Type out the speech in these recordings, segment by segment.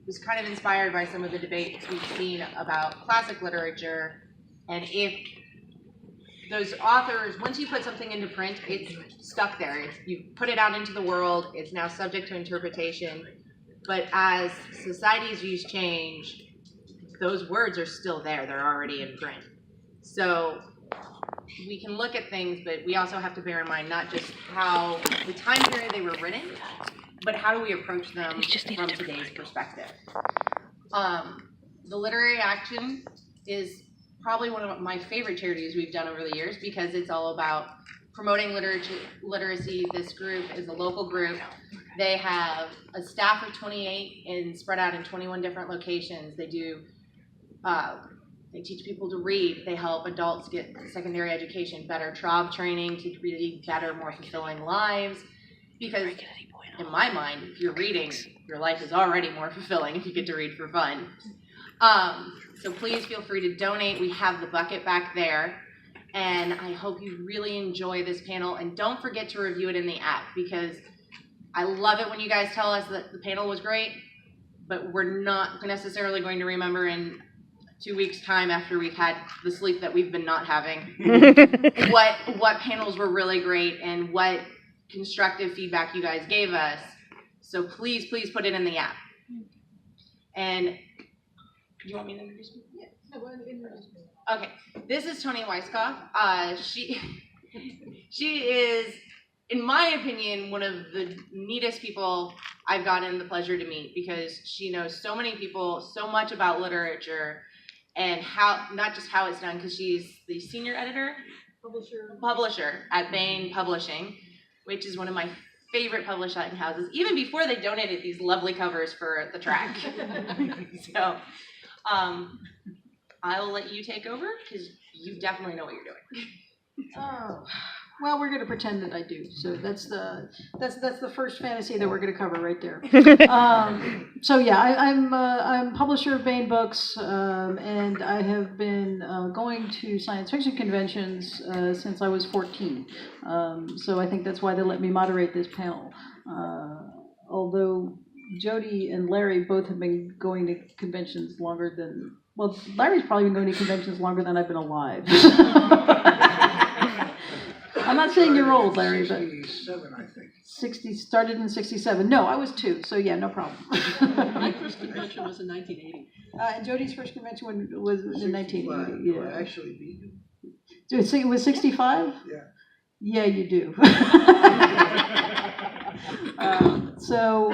was kind of inspired by some of the debates we've seen about classic literature, and if those authors, once you put something into print, it's stuck there. You put it out into the world, it's now subject to interpretation, but as society's views change, those words are still there, they're already in print. So we can look at things, but we also have to bear in mind not just how the time period they were written, but how do we approach them from today's perspective. The Literary Action is probably one of my favorite charities we've done over the years because it's all about promoting literacy. This group is a local group. They have a staff of 28 and spread out in 21 different locations. They do they teach people to read. They help adults get secondary education, better job training to really better, more fulfilling lives. Because in my mind, if you're reading, your life is already more fulfilling if you get to read for fun. So please feel free to donate. We have the bucket back there. And I hope you really enjoy this panel. And don't forget to review it in the app because I love it when you guys tell us that the panel was great, but we're not necessarily going to remember in 2 weeks' time after we've had the sleep that we've been not having what panels were really great and what constructive feedback you guys gave us. So please put it in the app. And do you want me to introduce me? Yeah. No, go ahead and introduce me. Okay. This is Toni Weisskopf. She is, in my opinion, one of the neatest people I've gotten the pleasure to meet because she knows so many people, so much about literature and how, not just how it's done, because she's the senior editor, publisher at Bain Publishing, which is one of my favorite publishing houses, even before they donated these lovely covers for the track. So I'll let you take over because you definitely know what you're doing. Oh, well, we're going to pretend that I do. So that's the first fantasy that we're going to cover right there. So yeah, I'm publisher of Bain Books, and I have been going to science fiction conventions since I was 14. So I think that's why they let me moderate this panel. Although Jody and Larry both have been going to conventions longer than, well, Larry's probably been going to conventions longer than I've been alive. I'm not saying you're old, Larry, but 67, I think. 60 started in 67. No, I was 2, so yeah, no problem. My first convention was in 1980. And Jody's first convention was in 1980. Yeah. I actually beat him. It was 65? Yeah. Yeah, you do. So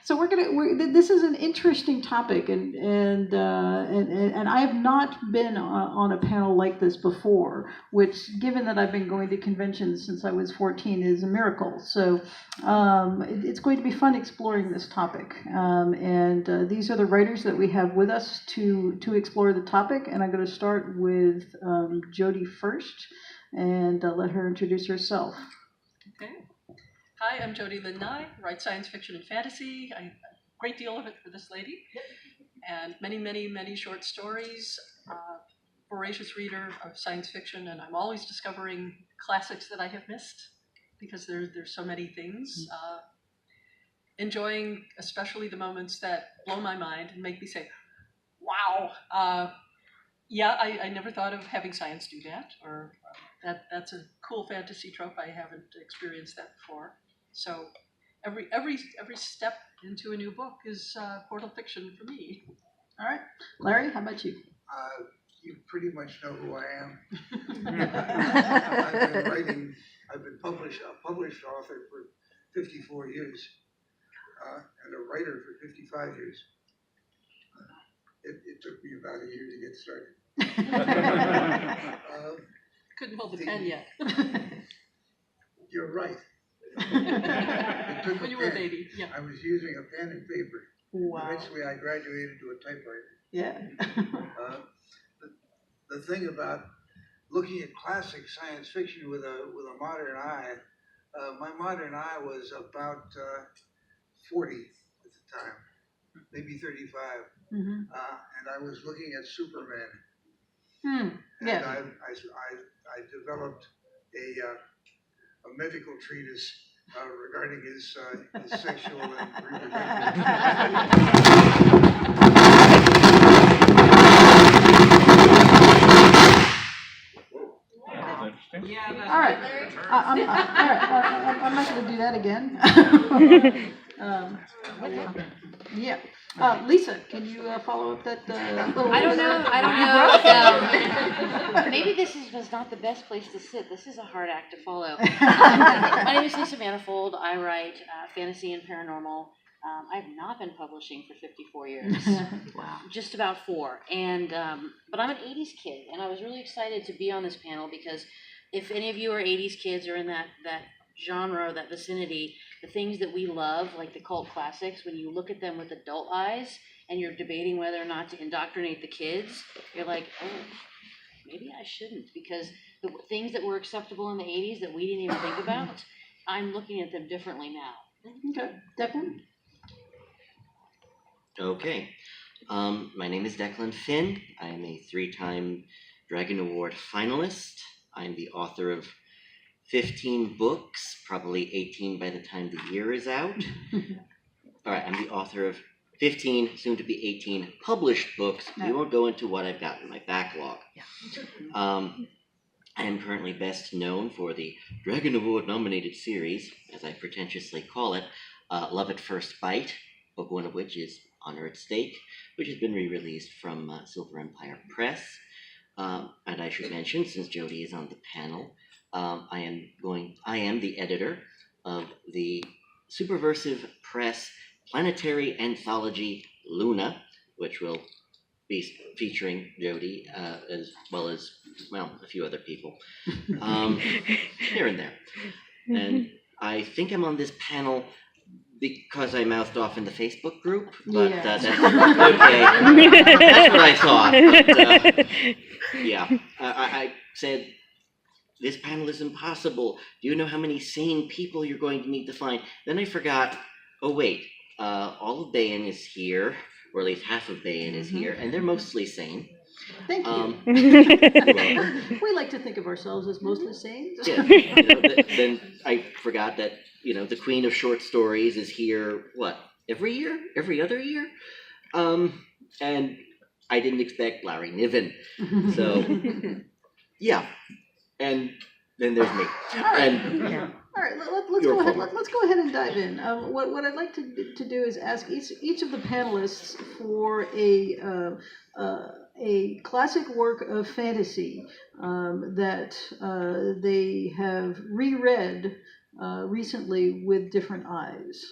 this is an interesting topic, and I have not been on a panel like this before, which, given that I've been going to conventions since I was 14, is a miracle. So it's going to be fun exploring this topic, and these are the writers that we have with us to explore the topic. And I'm going to start with Jody first, and let her introduce herself. Okay. Hi, I'm Jody Lynn, write science fiction and fantasy. A great deal of it for this lady. And many short stories. Voracious reader of science fiction, and I'm always discovering classics that I have missed because there's so many things. Enjoying especially the moments that blow my mind and make me say, wow. I never thought of having science do that, or that's a cool fantasy trope. I haven't experienced that before. So every step into a new book is portal fiction for me. All right, Larry, how about you? You pretty much know who I am. I've been a published author for 54 years, and a writer for 55 years. It took me about a year to get started. Couldn't hold the pen yet. You're right. When you were a baby, yeah. I was using a pen and paper. Wow. Eventually, I graduated to a typewriter. Yeah. The thing about looking at classic science fiction with a modern eye, my modern eye was about 40 at the time, maybe 35, and I was looking at Superman. Yeah. And I developed a medical treatise regarding his sexual and reproductive. All right. I'm not going to do that again. Yeah. Lisa, can you follow up that? Little I don't know. Maybe this was not the best place to sit. This is a hard act to follow. My name is Lisa Manifold. I write fantasy and paranormal. I have not been publishing for 54 years. Wow. Just about 4. And but I'm an 80s kid, and I was really excited to be on this panel because if any of you are 80s kids or in that genre, that vicinity, the things that we love, like the cult classics, when you look at them with adult eyes and you're debating whether or not to indoctrinate the kids, you're like, oh, maybe I shouldn't, because the things that were acceptable in the 80s that we didn't even think about, I'm looking at them differently now. Okay. Declan? Okay. My name is Declan Finn. I am a 3-time Dragon Award finalist. I'm the author of 15 books, probably 18 by the time the year is out. All right, I'm the author of 15, soon to be 18 published books. We won't go into what I've got in my backlog. I am currently best known for the Dragon Award nominated series, as I pretentiously call it, Love at First Bite, book 1 of which is Honor at Stake, which has been re-released from Silver Empire Press. And I should mention, since Jody is on the panel, I am the editor of the Superversive Press planetary anthology Luna, which will be featuring Jody as well as, well, a few other people here and there. And I think I'm on this panel because I mouthed off in the Facebook group, but that's okay. That's what I thought. But, yeah, I said, this panel is impossible. Do you know how many sane people you're going to need to find? Then I forgot, oh wait, all of Bayan is here, or at least half of Bayan is here, and they're mostly sane. Thank you. You're welcome. We like to think of ourselves as mostly sane. Yeah, then I forgot that, the queen of short stories is here, what, every year? Every other year? And I didn't expect Larry Niven. So, yeah. And then there's me. All right. And All right, let's go ahead and dive in. What I'd like to do is ask each of the panelists for a classic work of fantasy that they have reread recently with different eyes,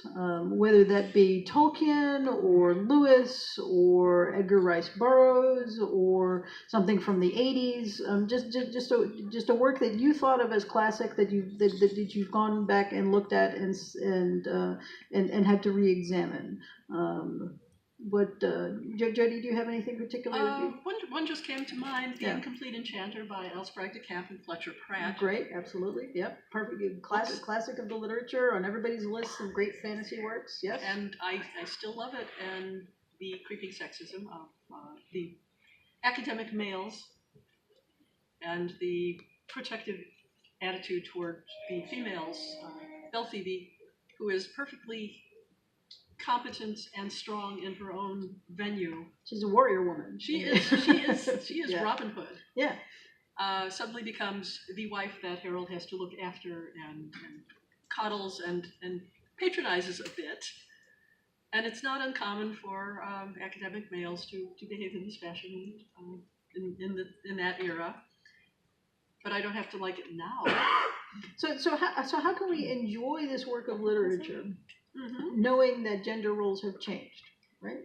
whether that be Tolkien or Lewis or Edgar Rice Burroughs or something from the 80s, just a work that you thought of as classic that you've gone back and looked at and had to re-examine. Jody, do you have anything particular? One just came to mind, The Yeah. Incomplete Enchanter by L. Sprague de Camp and Fletcher Pratt. Great, absolutely, yep, perfect, classic of the literature, on everybody's list of great fantasy works, yes. And I still love it, and the creeping sexism of the academic males and the protective attitude toward the females. Belle Phoebe, who is perfectly competent and strong in her own venue. She's a warrior woman. She is Yeah. Robin Hood. Yeah. Suddenly becomes the wife that Harold has to look after and coddles and patronizes a bit. And it's not uncommon for academic males to behave in this fashion in that era. But I don't have to like it now. So how can we enjoy this work of literature, Mm-hmm. knowing that gender roles have changed, right?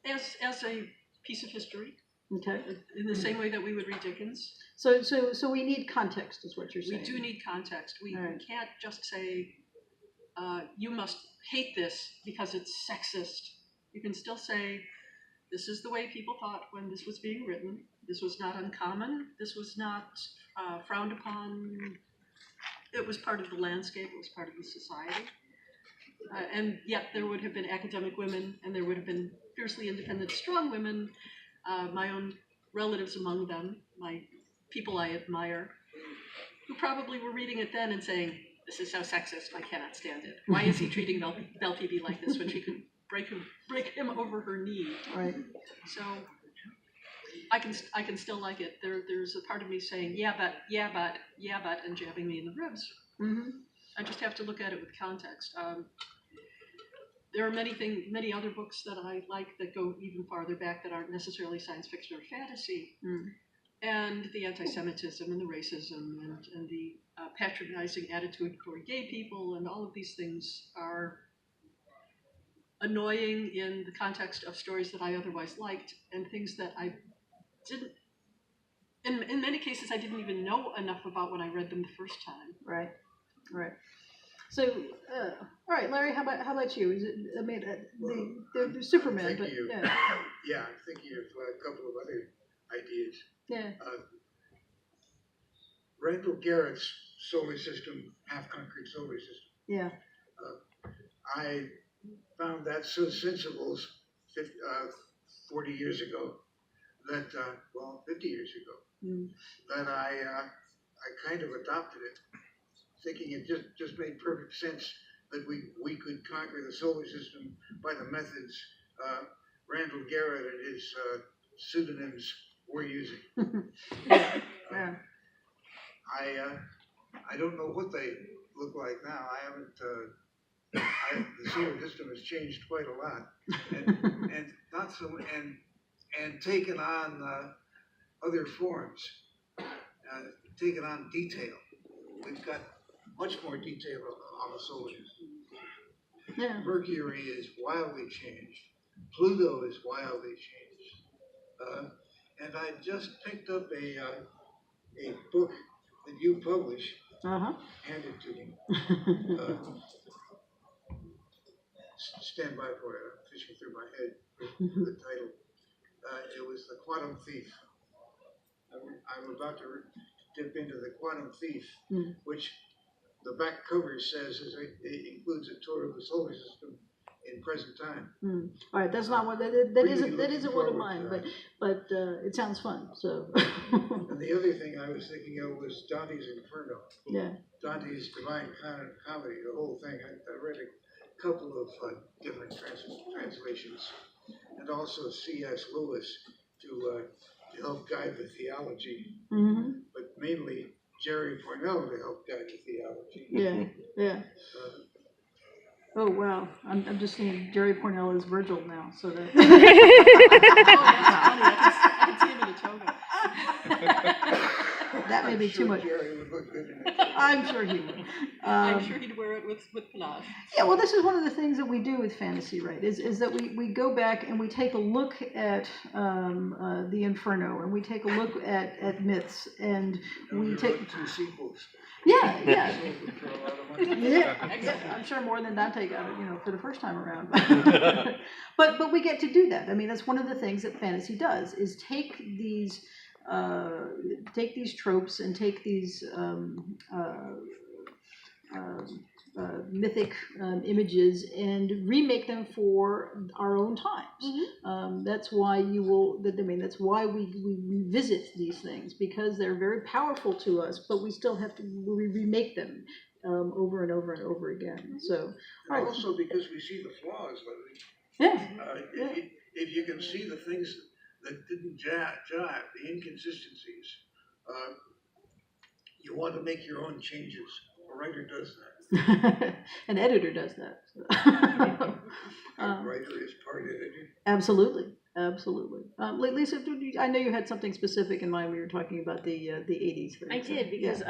As a piece of history, Okay. in the same way that we would read Dickens. So we need context, is what you're saying. We do need context. We Right. can't just say, you must hate this because it's sexist. You can still say, this is the way people thought when this was being written. This was not uncommon. This was not frowned upon. It was part of the landscape. It was part of the society. And yet there would have been academic women, and there would have been fiercely independent, strong women, my own relatives among them, my people I admire, who probably were reading it then and saying, this is so sexist, I cannot stand it. Why is he treating Belle Phoebe like this when she could break him over her knee? Right. So I can still like it. There's a part of me saying, yeah, but, and jabbing me in the ribs. Mm-hmm. I just have to look at it with context. There are many other books that I like that go even farther back that aren't necessarily science fiction or fantasy. Mm. And the anti-Semitism and the racism and the patronizing attitude toward gay people and all of these things are annoying in the context of stories that I otherwise liked and things that I didn't, in many cases, I didn't even know enough about when I read them the first time. Right. Right. So, all right, Larry, how about you? Is it? I mean, the Superman, but Yeah, I'm thinking of a couple of other ideas. Yeah. Randall Garrett's solar system, half-concrete solar system. Yeah. I found that so sensible 40 years ago that, 50 years ago, that I kind of adopted it, thinking it just made perfect sense that we could conquer the solar system by the methods Randall Garrett and his pseudonyms were using. Yeah. I don't know what they look like now. I haven't. The solar system has changed quite a lot, and not so and taken on other forms, taken on detail. We've got much more detail on the solar system. Yeah. Mercury is wildly changed. Pluto is wildly changed. And I just picked up a book that you publish, handed to me. Stand by for it. I'm fishing through my head for the title. It was The Quantum Thief. I'm about to dip into The Quantum Thief, which the back cover says it includes a tour of the solar system in present time. All right, that's not one that isn't one of mine, but it sounds fun. So. And the other thing I was thinking of was Dante's Inferno. Yeah. Dante's Divine Comedy, the whole thing. I read a couple of different translations, and also C.S. Lewis to help guide the theology, but mainly Jerry Pournelle to help guide the theology. Yeah. Oh wow! I'm just seeing Jerry Pournelle as Virgil now, so that. I can see him in a toga. That may be too much. Jerry would look good in it. I'm sure he would. I'm sure he'd wear it with panache. Yeah, well, this is one of the things that we do with fantasy, right? Is that we go back and we take a look at the Inferno, and we take a look at myths, and we take 2 sequels. Yeah. For a lot of money. Yeah, I'm sure more than Dante got it, for the first time around. But we get to do that. I mean, that's one of the things that fantasy does, is take these tropes and take these mythic images and remake them for our own times. That's why that's why we revisit these things, because they're very powerful to us, but we still have to remake them over and over and over again. So, all right. Also because we see the flaws, if you can see the things that didn't jive, the inconsistencies, you want to make your own changes. A writer does that. An editor does that. A writer is part editor. Absolutely. Lisa, I know you had something specific in mind when you were talking about the 80s thing. I did, because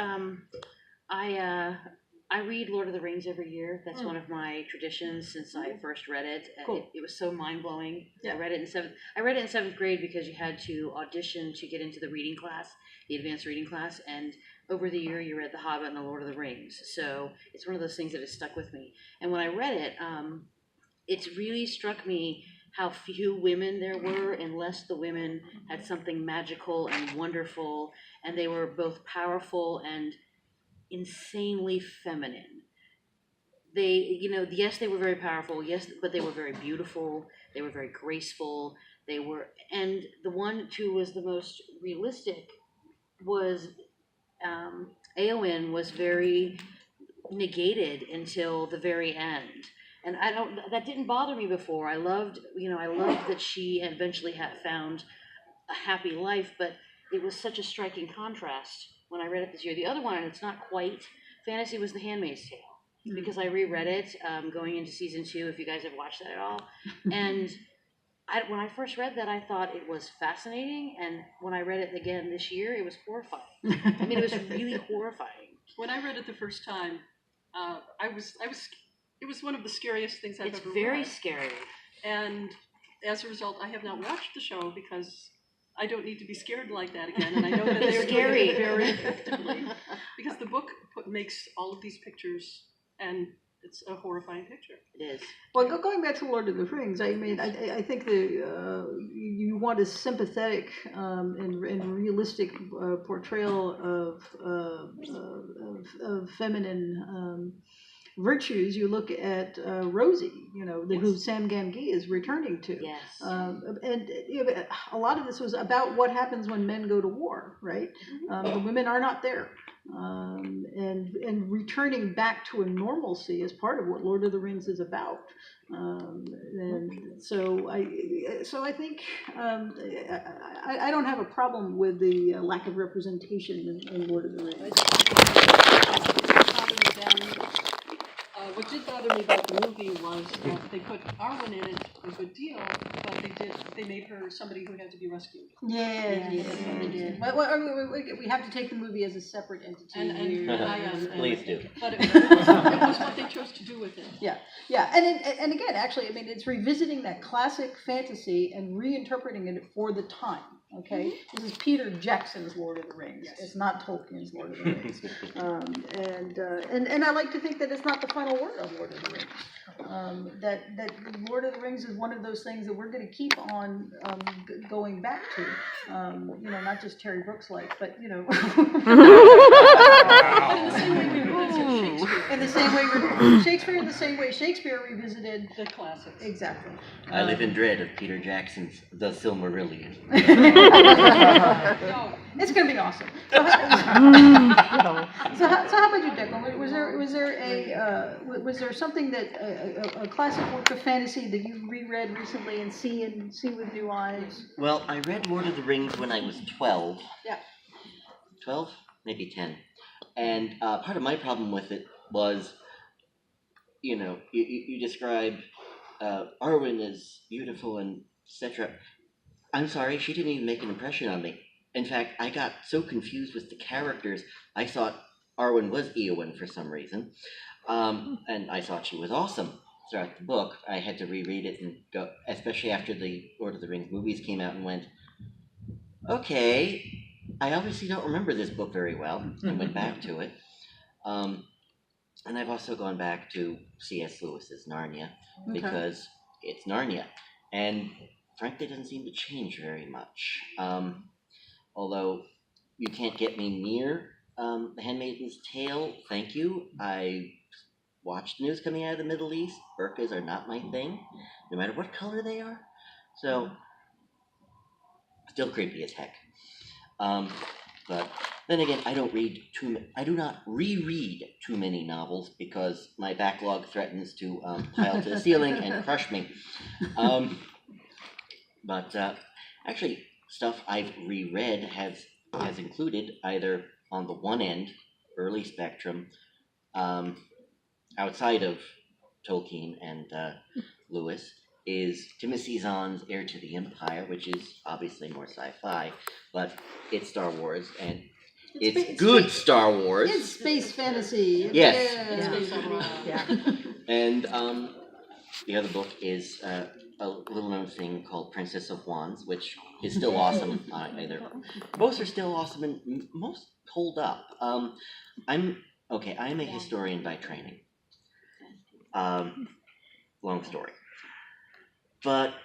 I read Lord of the Rings every year. That's one of my traditions since I first read it. Cool. It was so mind-blowing. Yeah. I read it in seventh grade because you had to audition to get into the reading class, the advanced reading class, and over the year you read The Hobbit and The Lord of the Rings. So it's one of those things that has stuck with me. And when I read it, it really struck me how few women there were, unless the women had something magical and wonderful, and they were both powerful and insanely feminine. They, yes, they were very powerful, yes, but they were very beautiful, they were very graceful, and the one who was the most realistic was, Eowyn was very negated until the very end. And that didn't bother me before. I loved that she eventually found a happy life, but it was such a striking contrast when I read it this year. The other one, and it's not quite fantasy, was The Handmaid's Tale, because I reread it going into season 2, if you guys have watched that at all. And when I first read that, I thought it was fascinating, and when I read it again this year, it was horrifying. I mean, it was really horrifying. When I read it the first time, it was one of the scariest things I've ever read. It's very scary. And as a result, I have not watched the show because I don't need to be scared like that again. And I know that they're doing it very effectively. Because the book makes all of these pictures, and it's a horrifying picture. It is. Well, going back to Lord of the Rings, I mean, I think you want a sympathetic and realistic portrayal of feminine virtues. You look at Rosie, who Sam Gamgee is returning to. Yes. And a lot of this was about what happens when men go to war, right? The women are not there. And returning back to a normalcy is part of what Lord of the Rings is about. And so I think I don't have a problem with the lack of representation in Lord of the Rings. What did bother me about the movie was that they put Arwen in it a good deal, but they made her somebody who had to be rescued. Yeah, they did. But we have to take the movie as a separate entity. And I am. Please do. But it was what they chose to do with it. Yeah, and again, actually, I mean, it's revisiting that classic fantasy and reinterpreting it for the time. Okay, this is Peter Jackson's Lord of the Rings. Yes. It's not Tolkien's Lord of the Rings. And I like to think that it's not the final word of Lord of the Rings. That Lord of the Rings is one of those things that we're going to keep on going back to. Not just Terry Brooks like, but In the same way we revisited Shakespeare, in the same way Shakespeare revisited the classics. Exactly. I live in dread of Peter Jackson's The Silmarillion. It's going to be awesome. So how about you, Declan? Was there something that a classic work of fantasy that you reread recently and see with new eyes? Well, I read Lord of the Rings when I was 12. Yeah. 12? Maybe 10. And part of my problem with it was, you describe Arwen as beautiful and etc. I'm sorry, she didn't even make an impression on me. In fact, I got so confused with the characters, I thought Arwen was Eowyn for some reason. And I thought she was awesome throughout the book. I had to reread it and go, especially after the Lord of the Rings movies came out, and went, okay, I obviously don't remember this book very well, and went back to it. And I've also gone back to C.S. Lewis's Narnia, because it's Narnia. And frankly, it doesn't seem to change very much. Although you can't get me near The Handmaid's Tale, thank you. I watched news coming out of the Middle East. Burqas are not my thing, no matter what color they are. So, still creepy as heck. But then again, I do not reread too many novels because my backlog threatens to pile to the ceiling and crush me. But actually, stuff I've reread has included either on the one end, early spectrum, outside of Tolkien and Lewis, is Timothy Zahn's Heir to the Empire, which is obviously more sci-fi, but it's Star Wars, and it's good Star Wars. It's space fantasy. Yes. Yeah. And the other book is a little-known thing called Princess of Wands, which is still awesome. Both are still awesome and most hold up. I'm a historian by training. Long story. But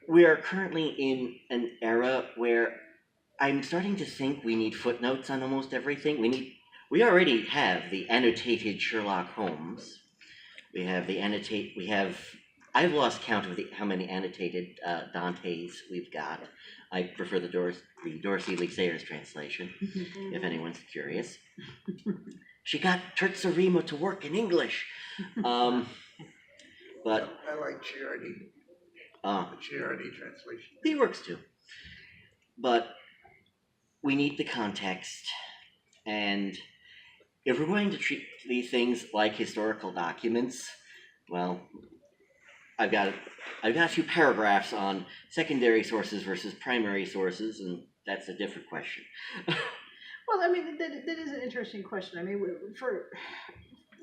we are currently in an era where I'm starting to think we need footnotes on almost everything. We already have the annotated Sherlock Holmes. I've lost count of how many annotated Dantes we've got. I prefer the Dorothy Lee Sayers translation, if anyone's curious. she got Terzarima to work in English. But I like Chiardi, the Chiardi translation. he works too. But we need the context, and if we're going to treat these things like historical documents, well, I've got a few paragraphs on secondary sources versus primary sources, and that's a different question. Well, I mean, that is an interesting question. I mean,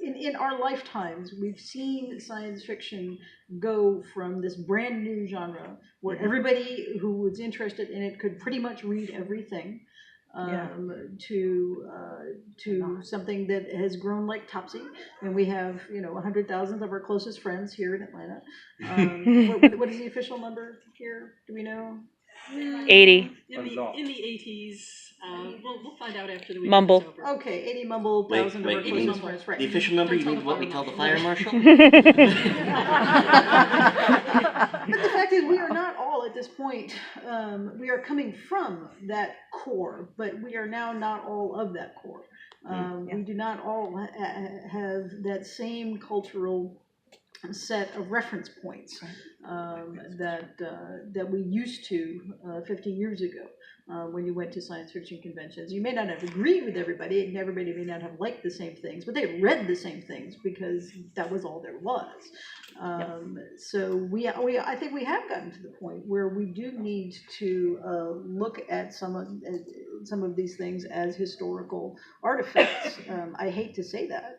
in our lifetimes, we've seen science fiction go from this brand new genre where everybody who was interested in it could pretty much read everything, to something that has grown like Topsy, and we have 100,000 of our closest friends here in Atlanta. What is the official number here? Do we know? 80. In the 80s, we'll find out after the weekend Mumble. is over. Okay, 80 mumble thousand of our you closest mean friends, right? the official number? You mean what we tell the fire marshal? But the fact is, we are not all at this point. We are coming from that core, but we are now not all of that core. We do not all have that same cultural set of reference points that we used to 50 years ago. When you went to science fiction conventions, you may not have agreed with everybody, and everybody may not have liked the same things, but they read the same things because that was all there was. So I think we have gotten to the point where we do need to look at some of these things as historical artifacts. I hate to say that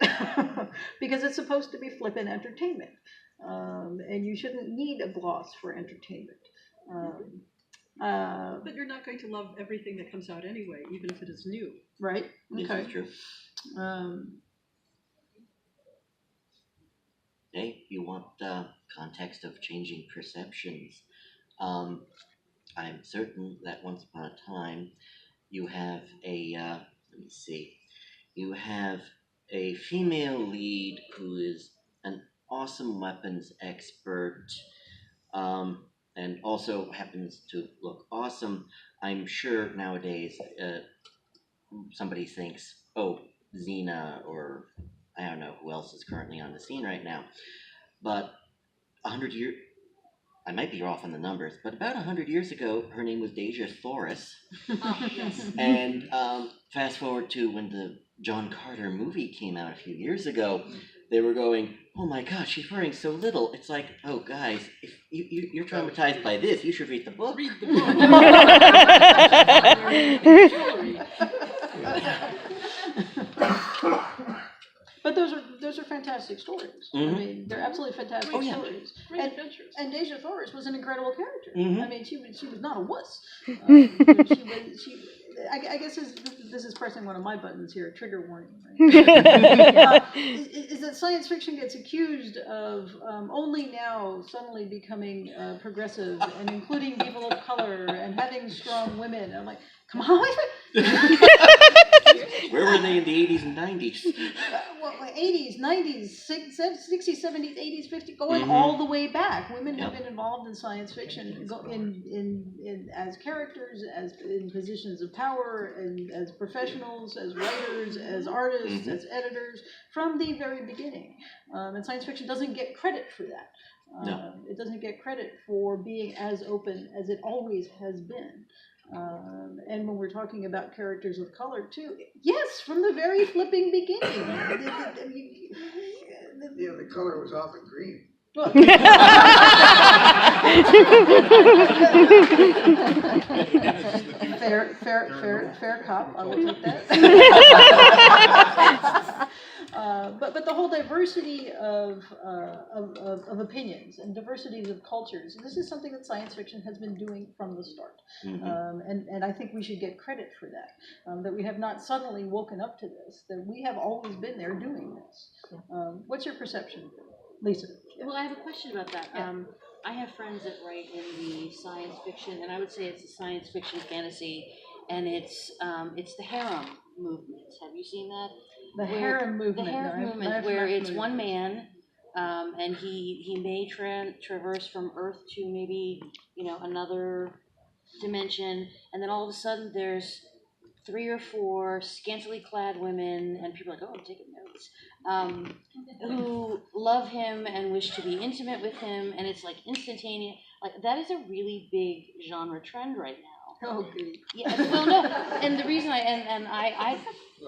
because it's supposed to be flippant entertainment, and you shouldn't need a gloss for entertainment. But you're not going to love everything that comes out anyway, even if it is new. Right? This Okay. is true. Hey, you want the context of changing perceptions. I'm certain that once upon a time, you have you have a female lead who is an awesome weapons expert, and also happens to look awesome. I'm sure nowadays somebody thinks, oh, Xena, or I don't know who else is currently on the scene right now. But 100 years, I might be off on the numbers, but about 100 years ago, her name was Deja Thoris. Yes. And fast forward to when the John Carter movie came out a few years ago, they were going, oh my gosh, she's wearing so little. It's like, oh guys, if you're traumatized by this, you should read the book. Read the book. But those are fantastic stories. I mean, they're absolutely fantastic stories. Great adventures. And Deja Thoris was an incredible character. I mean, she was not a wuss. I guess this is pressing one of my buttons here. Trigger warning. Right? Is that science fiction gets accused of only now suddenly becoming progressive and including people of color and having strong women. I'm like, come on. Where were they in the 80s and 90s? Well, 80s, 90s, 60s, 70s, 80s, 50s, going all the way back. Women have been involved in science fiction in as characters, as in positions of power, and as professionals, as writers, as artists, as editors, from the very beginning. And science fiction doesn't get credit for that. No. It doesn't get credit for being as open as it always has been. And when we're talking about characters of color too, yes, from the very flipping beginning. The color was often green. Well, fair cop. I will take that. But the whole diversity of opinions and diversities of cultures, this is something that science fiction has been doing from the start. And I think we should get credit for that, that we have not suddenly woken up to this, that we have always been there doing this. What's your perception, Lisa? Well, I have a question about that. I have friends that write in the science fiction, and I would say it's a science fiction fantasy, and it's the harem movement. Have you seen that? The harem movement. The harem movement, where it's one man, and he may traverse from Earth to maybe another dimension, and then all of a sudden there's 3 or 4 scantily clad women, and people are like, oh, I'm taking notes, who love him and wish to be intimate with him, and it's like instantaneous. Like, that is a really big genre trend right now. Oh, good. Yeah, well, no, and the reason I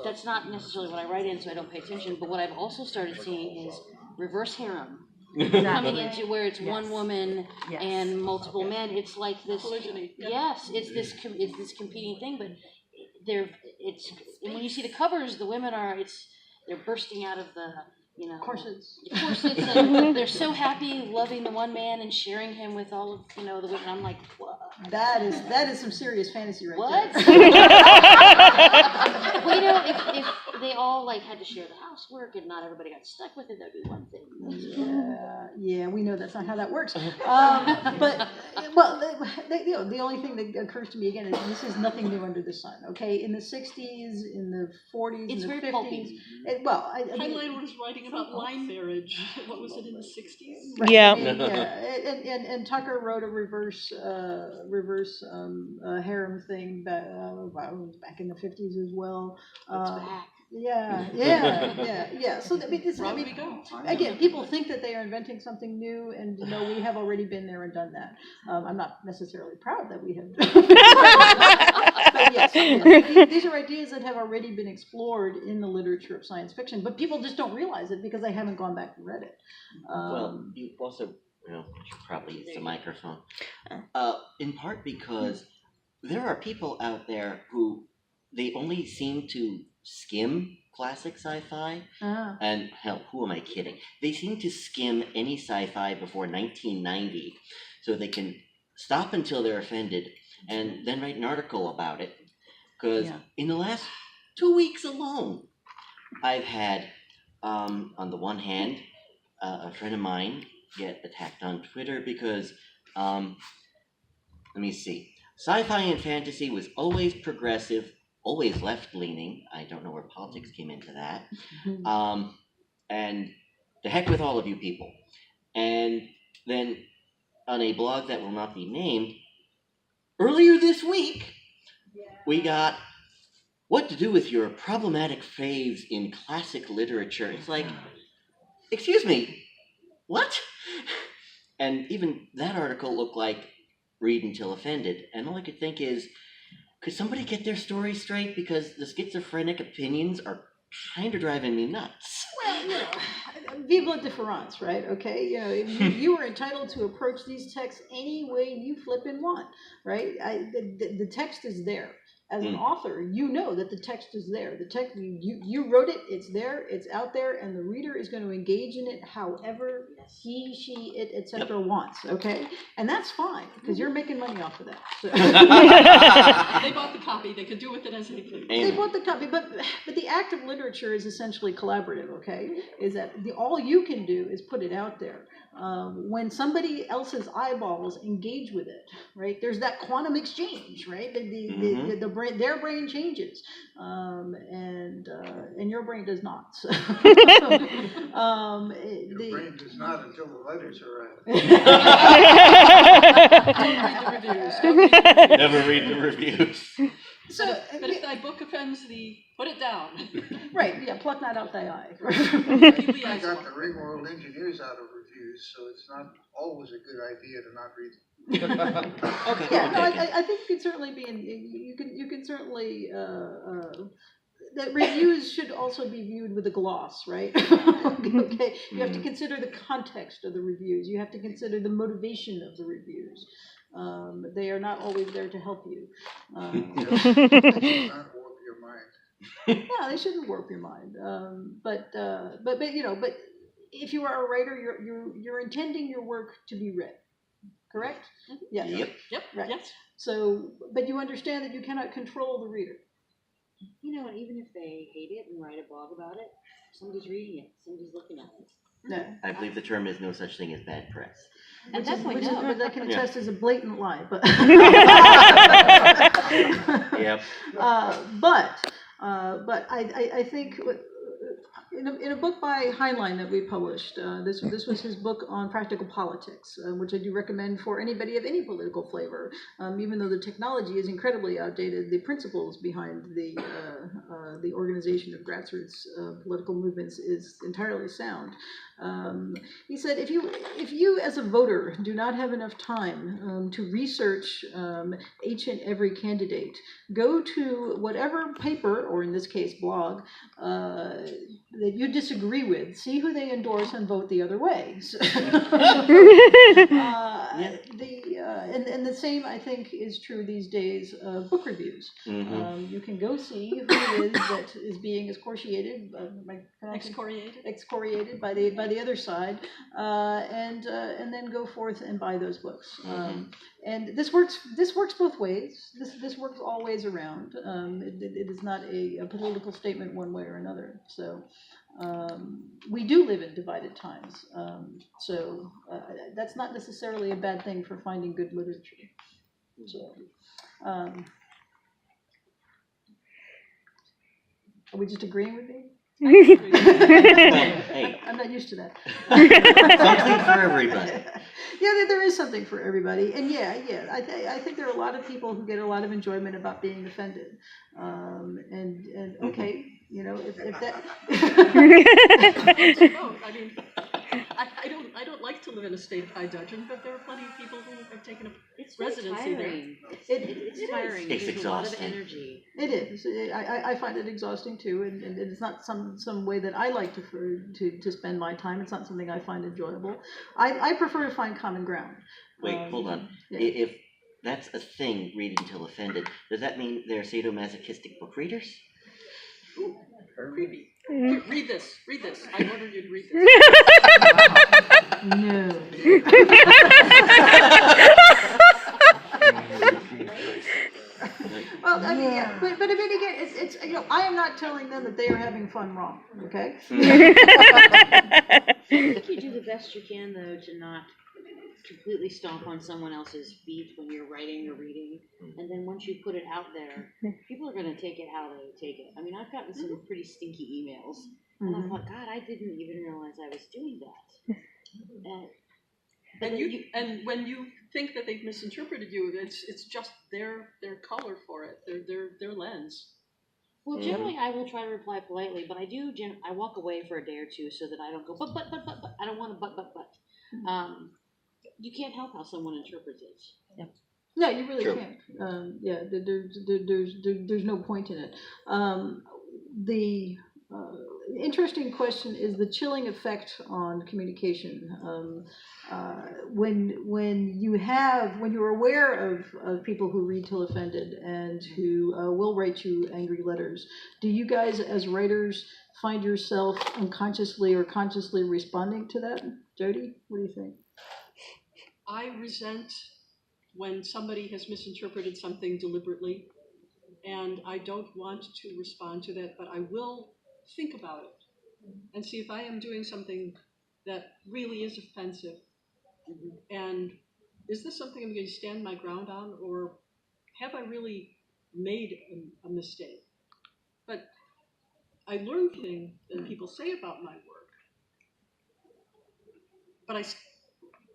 that's not necessarily what I write in, so I don't pay attention, but what I've also started seeing is reverse harem. Coming into where it's one woman and multiple men. It's like this. Polygyny. Yes, it's this competing thing, but it's when you see the covers, the women they're bursting out of the Corsets. and they're so happy loving the one man and sharing him with all of the women. I'm like, what? That is some serious fantasy right What? there. Well, if they all had to share the housework and not everybody got stuck with it, that'd be one thing. Yeah, we know that's not how that works. But the only thing that occurs to me again is this is nothing new under the sun. Okay, in the '60s, in the '40s, It's in the very '50s. pulpy. Heinlein was writing about line marriage. What was it in the 60s? Right, Yeah. And Tucker wrote a reverse harem thing back in the '50s as well. It's back. Yeah. So Wrong we go. again, people think that they are inventing something new, and no, we have already been there and done that. I'm not necessarily proud that we have. But yes, these are ideas that have already been explored in the literature of science fiction, but people just don't realize it because they haven't gone back and read it. Well, you also, you should probably use the microphone. In part because there are people out there who they only seem to skim classic sci-fi, and hell, who am I kidding? They seem to skim any sci-fi before 1990, so they can stop until they're offended and then write an article about it. Because in the last 2 weeks alone, I've had, on the one hand, a friend of mine get attacked on Twitter because, let me see, sci-fi and fantasy was always progressive, always left-leaning. I don't know where politics came into that. And the heck with all of you people. And then on a blog that will not be named, earlier this week, we got what to do with your problematic faves in classic literature. It's like, excuse me, what? And even that article looked like read until offended. And all I could think is, could somebody get their story straight? Because the schizophrenic opinions are kind of driving me nuts. Well, vive la différence, right? Okay, you are entitled to approach these texts any way you flippin' want, right? The text is there. As an author, you know that the text is there. The text, you wrote it, it's there, it's out there, and the reader is going to engage in it however he, she, it, etc. wants, okay? And that's fine, because you're making money off of that. So. They bought the copy, they could do with it as they please. They bought the copy, but the act of literature is essentially collaborative, okay? Is that all you can do is put it out there. When somebody else's eyeballs engage with it, right? There's that quantum exchange, right? The brain, their brain changes, and your brain does not. So, Your brain does not until the letters arrive. Never read the reviews. So, but if thy book offends thee, put it down. right, yeah, pluck not out thy eye. I got the Ringworld Engineers out of reviews, so it's not always a good idea to not read them. Okay. Yeah, no, I think you can certainly be you can certainly that reviews should also be viewed with a gloss, right? Okay, you have to consider the context of the reviews. You have to consider the motivation of the reviews. They are not always there to help you. They should not warp your mind. Yeah, they shouldn't warp your mind. But if you are a writer, you're intending your work to be read, correct? Yeah. Yep. Right. Yes. So, but you understand that you cannot control the reader. And even if they hate it and write a blog about it, somebody's reading it, somebody's looking at it. No. I believe the term is no such thing as bad press. At that point, no. But that can attest as a blatant lie. But Yep. but I think in a book by Heinlein that we published, this was his book on practical politics, which I do recommend for anybody of any political flavor. Even though the technology is incredibly outdated, the principles behind the organization of grassroots political movements is entirely sound. He said, if you as a voter do not have enough time to research each and every candidate, go to whatever paper, or in this case blog, that you disagree with, see who they endorse and vote the other way. So, and the same, I think, is true these days of book reviews. You can go see who it is that is being excoriated by the other side, and then go forth and buy those books. And this works both ways. This works all ways around. It is not a political statement one way or another. So we do live in divided times. So that's not necessarily a bad thing for finding good literature. So, are we just agreeing with me? Hey. I'm not used to that. Something for everybody. Yeah, there is something for everybody, and I think there are a lot of people who get a lot of enjoyment about being offended, and okay, you know, if that. I mean, I don't like to live in a state of high dudgeon, but there are plenty of people who have taken up residency there. It's tiring. It's There's a lot of exhausting. energy. It is. I find it exhausting too, and it's not some way that I like to spend my time. It's not something I find enjoyable. I prefer to find common ground. Wait, hold on. Yeah. If that's a thing, read until offended, does that mean they're sadomasochistic book readers? Ooh, creepy. Here, read this. I ordered you to read this. No. Well, I mean, yeah, but I mean, again, it's you know, I am not telling them that they are having fun wrong. Okay. I think you do the best you can, though, to not completely stomp on someone else's feet when you're writing or reading. And then once you put it out there, people are going to take it how they take it. I mean, I've gotten some pretty stinky emails. And I thought, God, I didn't even realize I was doing that. And when you think that they've misinterpreted you, it's just their color for it, their lens. Well, generally I will try to reply politely, but I do. I walk away for a day or two so that I don't go but. I don't want to but. You can't help how someone interprets it. Yeah. No, you really True. can't. Yeah, there's no point in it. The interesting question is the chilling effect on communication. When you're aware of people who read till offended and who will write you angry letters, do you guys as writers find yourself unconsciously or consciously responding to that? Jody, what do you think? I resent when somebody has misinterpreted something deliberately, and I don't want to respond to that, but I will think about it and see if I am doing something that really is offensive. And is this something I'm going to stand my ground on, or have I really made a mistake? But I learn things that people say about my work, but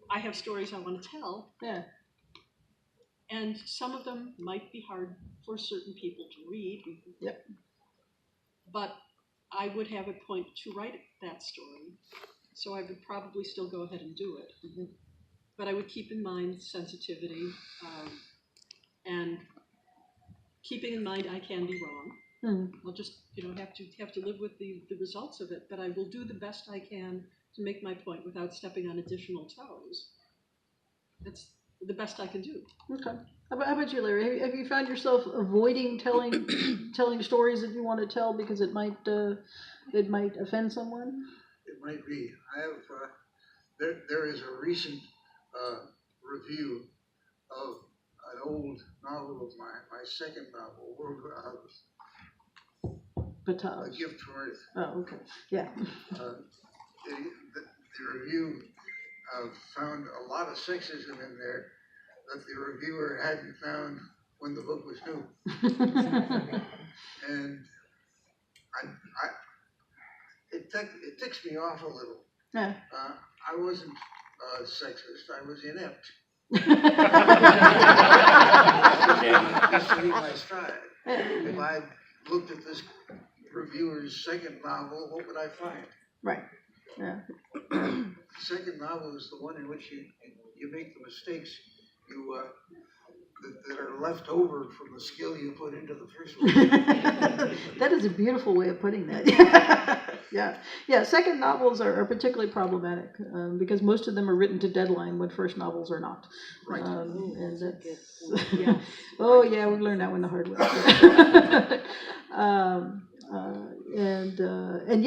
I have stories I want to tell. Yeah. And some of them might be hard for certain people to read. Yep. But I would have a point to write that story, so I would probably still go ahead and do it. But I would keep in mind sensitivity, and keeping in mind I can be wrong. I'll just have to live with the results of it. But I will do the best I can to make my point without stepping on additional toes. That's the best I can do. Okay. How about you, Larry? Have you found yourself avoiding telling stories that you want to tell because it might offend someone? It might be. I have. There is a recent review of an old novel of mine, my second novel, World A Gift from Earth. Oh, okay. Yeah. The review found a lot of sexism in there that the reviewer hadn't found when the book was new. And it ticks me off a little. Yeah. I wasn't sexist. I was inept. Just to leave my stride. If I looked at this reviewer's second novel, what would I find? Right. Yeah. The second novel is the one in which you make the mistakes that are left over from the skill you put into the first one. That is a beautiful way of putting that. Yeah. Second novels are particularly problematic because most of them are written to deadline when first novels are not. Right. And that's, Yeah. oh yeah, we learned that one the hard way. And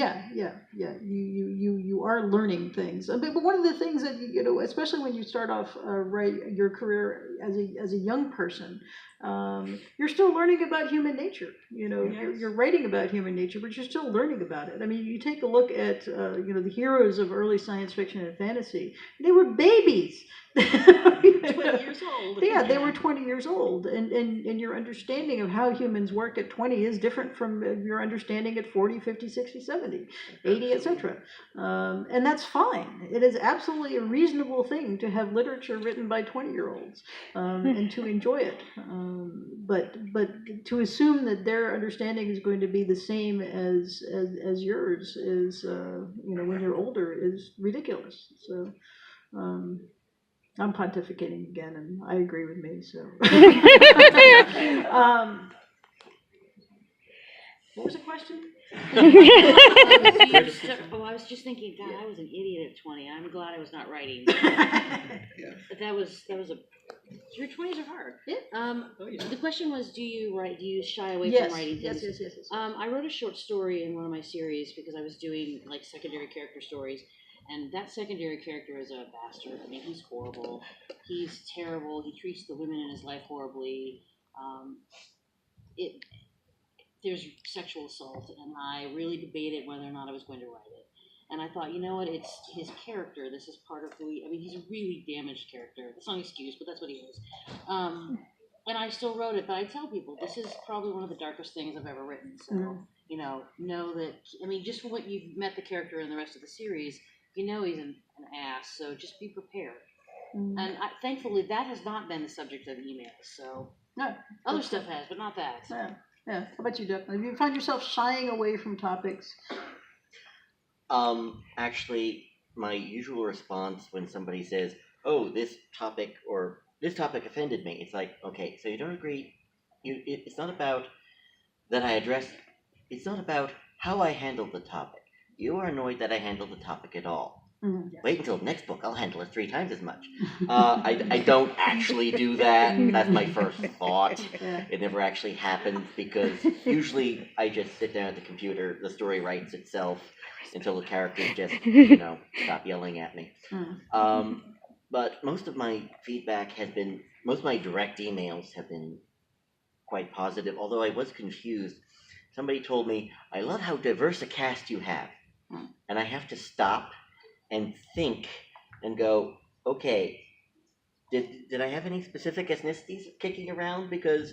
you are learning things. But one of the things that especially when you start off your career as a young person, you're still learning about human nature. You're writing about human nature, but you're still learning about it. I mean, you take a look at the heroes of early science fiction and fantasy. They were babies. 20 years old. Yeah, they were 20 years old, and your understanding of how humans work at 20 is different from your understanding at 40, 50, 60, 70, 80, etc. And that's fine. It is absolutely a reasonable thing to have literature written by 20-year-olds and to enjoy it. But to assume that their understanding is going to be the same as yours is, when you're older, is ridiculous. So. I'm pontificating again, and I agree with me. So, what was the question? I was just thinking, God, I was an idiot at 20. I'm glad I was not writing. Yeah. But that was your 20s are hard. Yeah. The question was, do you shy away Yes. from writing things? Yes. I wrote a short story in one of my series because I was doing like secondary character stories. And that secondary character is a bastard. I mean, he's horrible. He's terrible. He treats the women in his life horribly. There's sexual assault, and I really debated whether or not I was going to write it. And I thought, you know what? It's his character. This is part of he's a really damaged character. That's not an excuse, but that's what he is. And I still wrote it, but I tell people this is probably one of the darkest things I've ever written. So, know that. I mean, just from what you've met the character in the rest of the series. He's an ass, so just be prepared. And thankfully, that has not been the subject of emails. So other stuff has, but not that. Yeah. How about you, Declan? Do you find yourself shying away from topics? Actually, my usual response when somebody says, "Oh, this topic offended me," it's like, okay, so you don't agree. It's not about that I address. It's not about how I handled the topic. You are annoyed that I handled the topic at all. Mm-hmm. Wait until next book. I'll handle it 3 times as much. I don't actually do that. That's my first thought. Yeah. It never actually happens because usually I just sit down at the computer. The story writes itself until the characters just, stop yelling at me. But most of my direct emails have been quite positive, although I was confused. Somebody told me, "I love how diverse a cast you have." And I have to stop and think and go, okay, did I have any specific ethnicities kicking around? Because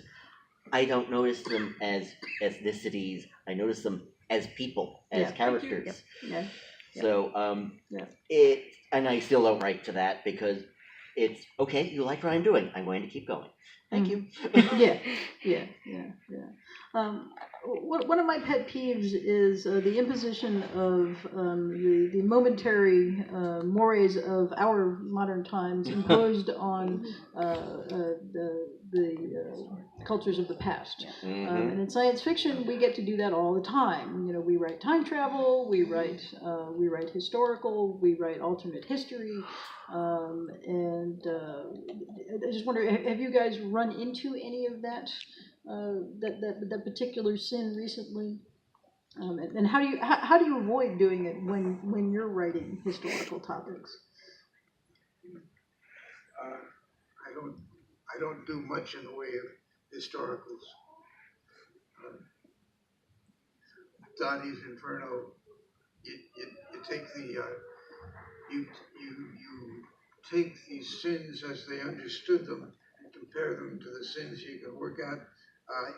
I don't notice them as ethnicities. I notice them as people, as characters. Yeah. So, and I still don't write to that because it's, okay, you like what I'm doing. I'm going to keep going. Thank you. Yeah. One of my pet peeves is the imposition of the momentary mores of our modern times imposed on the cultures of the past. And in science fiction, we get to do that all the time. We write time travel, we write historical, we write alternate history. And I just wonder, have you guys run into any of that that particular sin recently? And how do you avoid doing it when you're writing historical topics? I don't do much in the way of historicals. Dante's Inferno. You take you take these sins as they understood them and compare them to the sins you can work out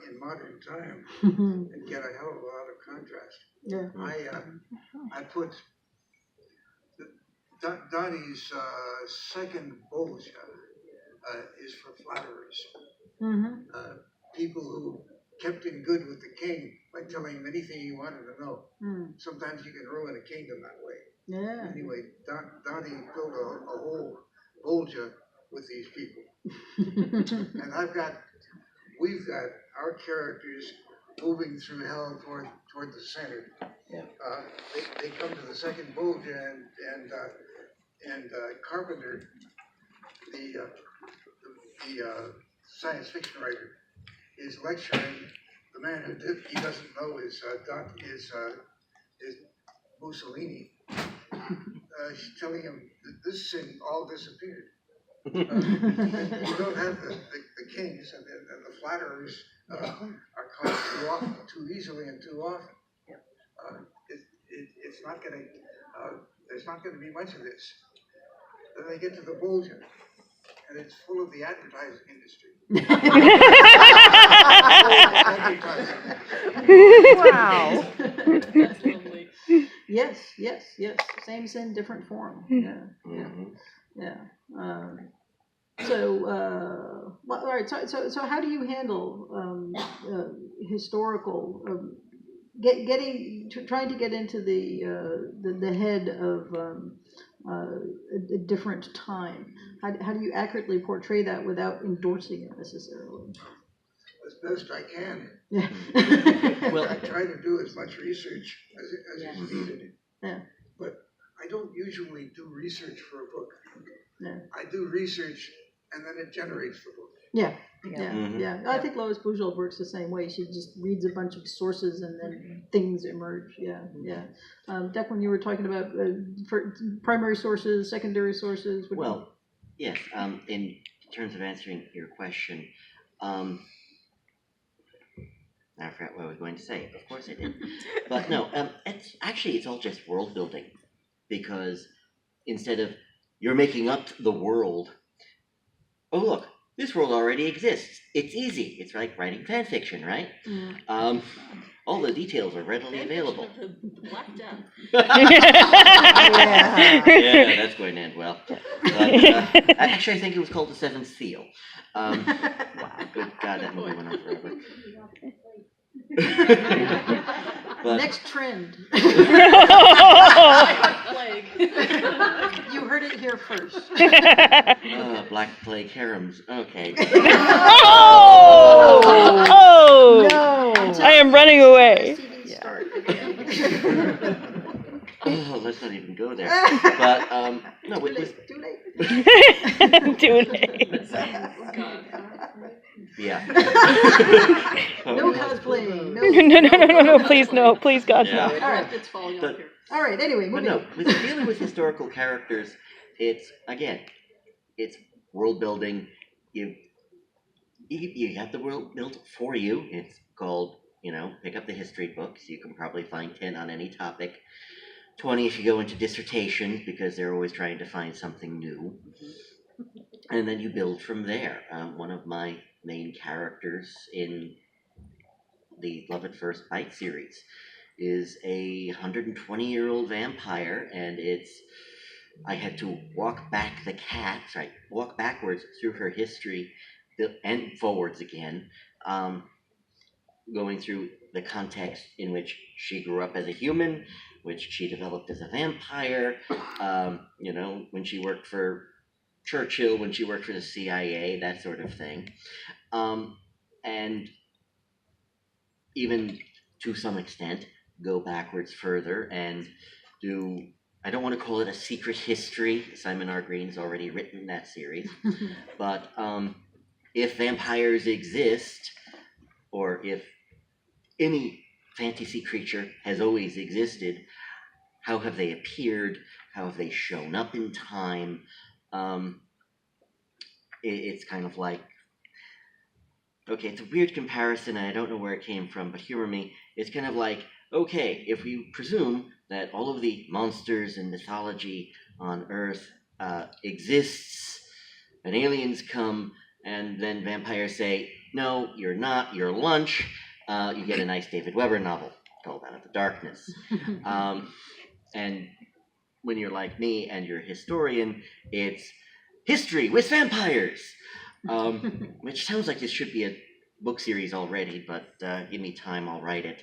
in modern time and get a hell of a lot of contrast. Yeah. I put Donnie's second bulge is for flatterers. People who kept in good with the king by telling him anything he wanted to know. Sometimes you can ruin a kingdom that way. Yeah. Anyway, Donnie built a whole Bolgia with these people. And we've got our characters moving through hell toward the center. Yeah. They come to the second Bolgia and Carpenter, the science fiction writer, is lecturing the man who he doesn't know is Mussolini. She's telling him that this thing all disappeared. You don't have the kings and the flatterers are caught too easily and too often. It's not going to. There's not going to be much of this. Then they get to the Bolgia, and it's full of the advertising industry. Wow. That's lovely. Yes. Same sin, different form. Yeah. All right. So how do you handle historical trying to get into the head of a different time? How do you accurately portray that without endorsing it necessarily? As best I can. Yeah. Well, I try to do as much research as is needed. Yeah. But I don't usually do research for a book. Yeah. I do research and then it generates the book. Yeah. I think Lois Bujold works the same way. She just reads a bunch of sources and then things emerge. Yeah. Declan, you were talking about for primary sources, secondary sources. Well, yes. In terms of answering your question, I forgot what I was going to say. Of course I did. But no, it's all just world building, because instead of you're making up the world, oh look, this world already exists. It's easy. It's like writing fan fiction, right? All the details are readily available. Black Death. Yeah, that's going to end well. But, actually, I think it was called The Seventh Seal. Good God, that movie went on forever. But, next trend. Plague. You heard it here first. Black Plague harems. Okay. Oh! No. I am running away. Oh, let's not even go there. But no, it was Too late. Too late. yeah. No cosplaying. No, please no, please God Yeah. no. All right. It's falling But- off here. All right. Anyway, But moving no, on. with dealing with historical characters, it's world building. You have the world built for you. It's called, pick up the history books. You can probably find 10 on any topic. 20 if you go into dissertations, because they're always trying to find something new. And then you build from there. One of my main characters in the Love at First Bite series is a 120-year-old vampire, and I had to walk backwards through her history and forwards again, going through the context in which she grew up as a human, which she developed as a vampire, when she worked for Churchill, when she worked for the CIA, that sort of thing. And even to some extent, go backwards further and do, I don't want to call it a secret history. Simon R. Green's already written that series. But if vampires exist, or if any fantasy creature has always existed, how have they appeared? How have they shown up in time? It's kind of like, okay, it's a weird comparison, and I don't know where it came from, but humor me. It's kind of like, okay, if we presume that all of the monsters and mythology on Earth exists, and aliens come, and then vampires say, no, you're not, you're lunch, you get a nice David Weber novel called Out of the Darkness. And when you're like me and you're a historian, it's history with vampires, which sounds like this should be a book series already, but give me time, I'll write it.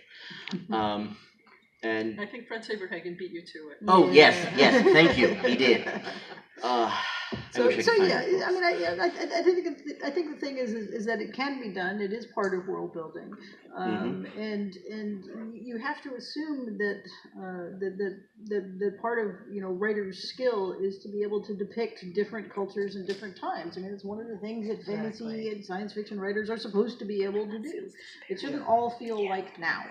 And I think Fred Saberhagen beat you to it. oh yes, thank you, he did. So I wish I could find yeah, it. I mean, I think the thing is that it can be done. It is part of world building, and you have to assume that that part of writer's skill is to be able to depict different cultures and different times. I mean, it's one of the things that fantasy and science fiction writers are supposed to be able to do. It shouldn't all feel like now.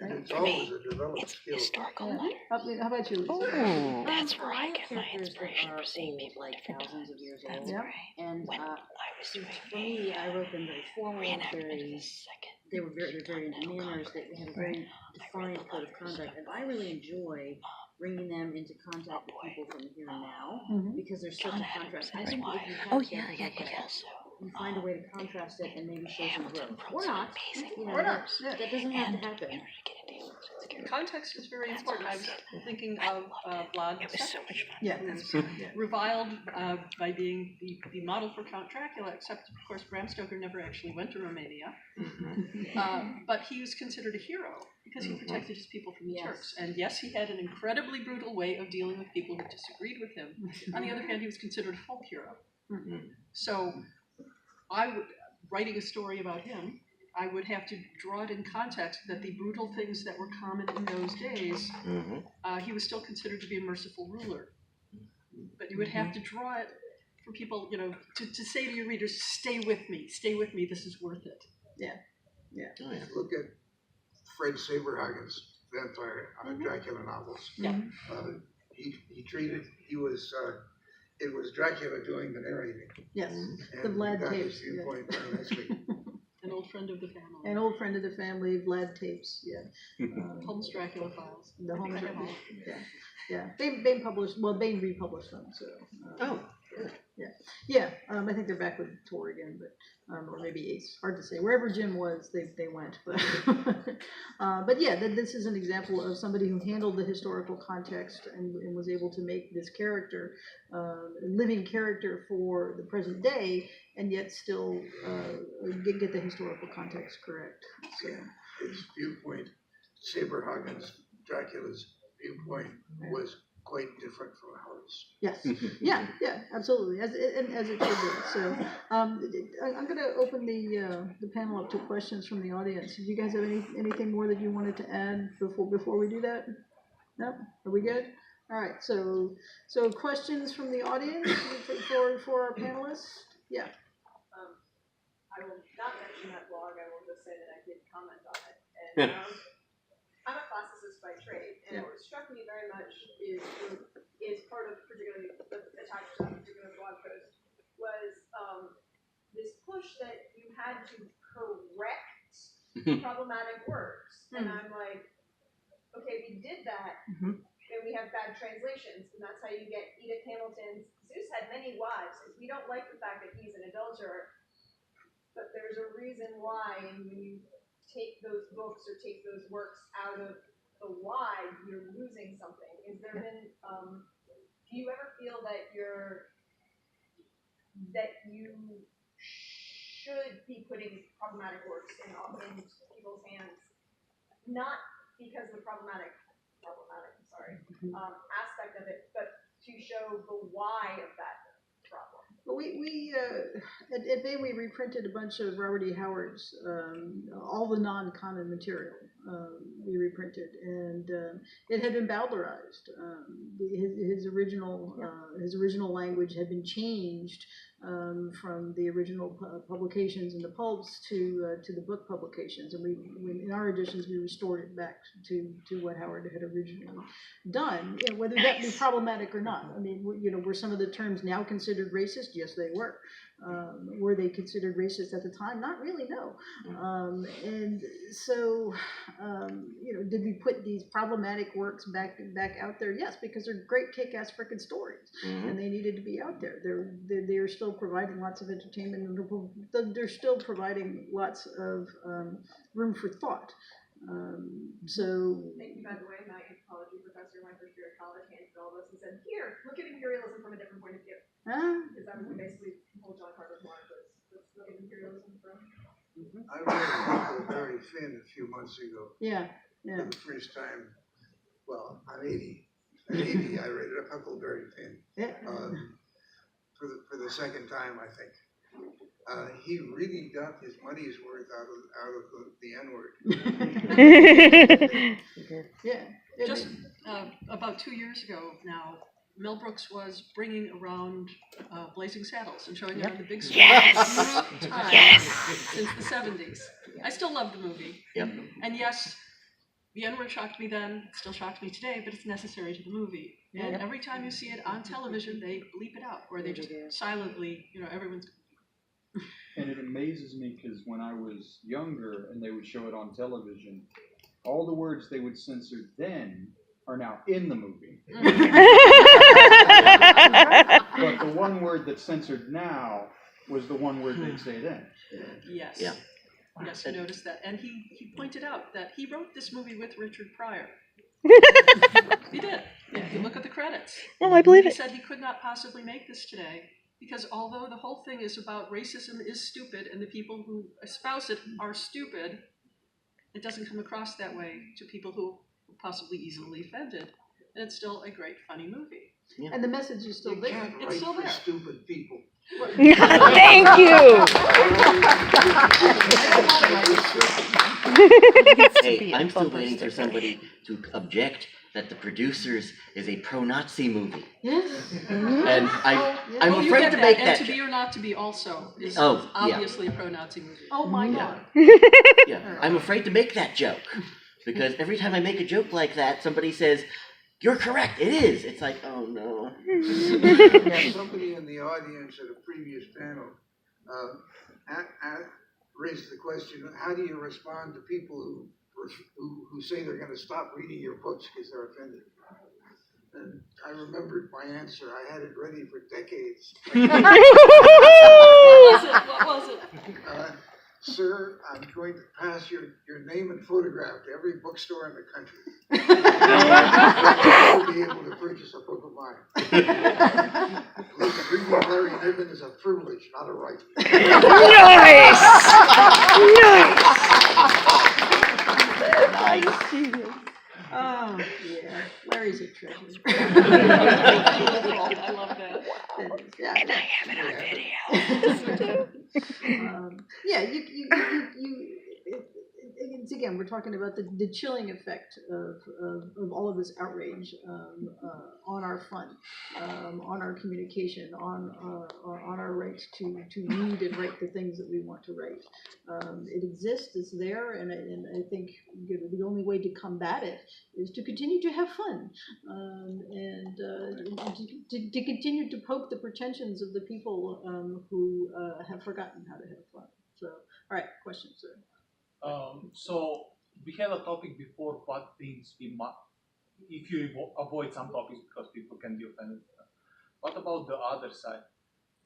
And it's always a developed skill. Historical Yeah. letter. How about you, Lisa? Oh, that's where I like get my characters that inspiration are for seeing old, people like at different thousands times. of years That's old. Yeah. right. And When I was doing for me, I wrote them very formal, reenactment of very. the second. They were very manners. They had a very defined code of conduct, and I really enjoy bringing them into contact with people from the here and now because there's such a contrast. I think if you have Oh that yeah. context, So you find a way to contrast it and maybe show some Hamilton growth, wrote or some not. amazing You know, Or not. that doesn't have to happen. in order to get into it. Context is very important. I was thinking of Vlad It was so much fun. Yeah, reviled by being the model for Count Dracula, except of course Bram Stoker never actually went to Romania. But he was considered a hero because he protected his people from the Yes. Turks. And yes, he had an incredibly brutal way of dealing with people who disagreed with him. On the other hand, he was considered a folk hero. So writing a story about him, I would have to draw it in context that the brutal things that were common in those days, he was still considered to be a merciful ruler. But you would have to draw it for people, to say to your readers, stay with me, this is worth it. Look at Fred Saberhagen's vampire Dracula novels. Yeah. It was Dracula doing the narrating. Yes. And The Vlad got tapes, his viewpoint very nicely. An old friend of the family. An old friend of the family, Vlad tapes. Yeah. Holmes Dracula files. The I think Holmes I have all. Yeah. Bain published. Well, Bain republished them. So. Yeah. I think they're back with Tor again, but or maybe Ace. Hard to say. Wherever Jim was, they went. But yeah, this is an example of somebody who handled the historical context and was able to make this character a living character for the present day, and yet still get the historical context correct. So. His viewpoint, Saberhagen's Dracula's viewpoint was quite different from ours. Yes. Yeah, absolutely. As it should be. So I'm going to open the panel up to questions from the audience. Do you guys have anything more that you wanted to add before we do that? No? Are we good? All right. So questions from the audience for our panelists? Yeah. I will not mention that blog. I will just say that I did comment on it. And I'm a classicist by trade, and what struck me very much is part of particularly attached to that particular blog post was this push that you had to correct problematic words, and I'm like, okay, we did that, and we have bad translations, and that's how you get Edith Hamilton's Zeus had many wives, because we don't like the fact that he's an adulterer. But there's a reason why, and when you take those books or take those works out of the why, you're losing something. Is there been, do you ever feel that you should be putting problematic works in people's hands, not because of the problematic aspect of it, but to show the why of that problem? We at Bain we reprinted a bunch of Robert E. Howard's all the non-canon material we reprinted, and it had been Bowdlerized. His original language had been changed from the original publications in the pulps to the book publications, and we in our editions we restored it back to what Howard had originally done. Whether that be problematic or not, I mean, were some of the terms now considered racist? Yes, they were. Were they considered racist at the time? Not really, no. And so, did we put these problematic works back out there? Yes, because they're great kick-ass freaking stories, and they needed to be out there. They're still providing lots of entertainment, and they're still providing lots of room for thought. So. Thank you, by the way, my anthropology professor, my first year at college, handed all of us and said, "Here, look at imperialism from a different point of view." Because that was basically the whole John Carver's mark was let's look at imperialism from. I read Huckleberry Finn a few months ago. Yeah. For the first time. Well, I'm 80. At 80, I read Huckleberry Finn. Yeah. For the second time, I think. He really got his money's worth out of the N-word. Yeah. Just about 2 years ago now, Mel Brooks was bringing around Blazing Saddles and showing it on the big screen for the time since the 70s. I still love the movie. Yep. And yes, the N-word shocked me then, it still shocks me today, but it's necessary to the movie. And every time you see it on television, they bleep it out, or they just silently, everyone's. And it amazes me because when I was younger and they would show it on television, all the words they would censor then are now in the movie. But the one word that's censored now was the one word they'd say then. Yes. Yeah. Yes, I noticed that. And he pointed out that he wrote this movie with Richard Pryor. He did. If you look at the credits. Well, I believe he it. said he could not possibly make this today because although the whole thing is about racism is stupid and the people who espouse it are stupid, it doesn't come across that way to people who are possibly easily offended. And it's still a great, funny movie. Yeah. And the message is still You there. can't It's write still for there. stupid people. Thank you. Hey, I'm still waiting for somebody to object that The Producers is a pro-Nazi movie. Yes. And I'm Oh, you afraid get to that. make And that To joke. Be or Not to Be also is Oh, yeah. obviously a pro-Nazi movie. Oh my God. Yeah, I'm afraid to make that joke. Because every time I make a joke like that, somebody says, "You're correct, it is." It's like, oh no. Somebody in the audience at a previous panel raised the question, how do you respond to people who say they're going to stop reading your books because they're offended? And I remembered my answer. I had it ready for decades. What was it? Sir, I'm going to pass your name and photograph to every bookstore in the country. You'll be able to purchase a book of mine. Reading Larry Niven is a privilege, not a right. Nice. Nice. Oh, yeah. Larry's a treasure. I love that. Yeah. And I have it on video. It's again, we're talking about the chilling effect of all of this outrage on our fun, on our communication, on our right to read and write the things that we want to write. It exists, it's there, and I think the only way to combat it is to continue to have fun, and to continue to poke the pretensions of the people who have forgotten how to have fun. So, all right, question, sir. So we had a topic before, what things if you avoid some topics because people can be offended. What about the other side?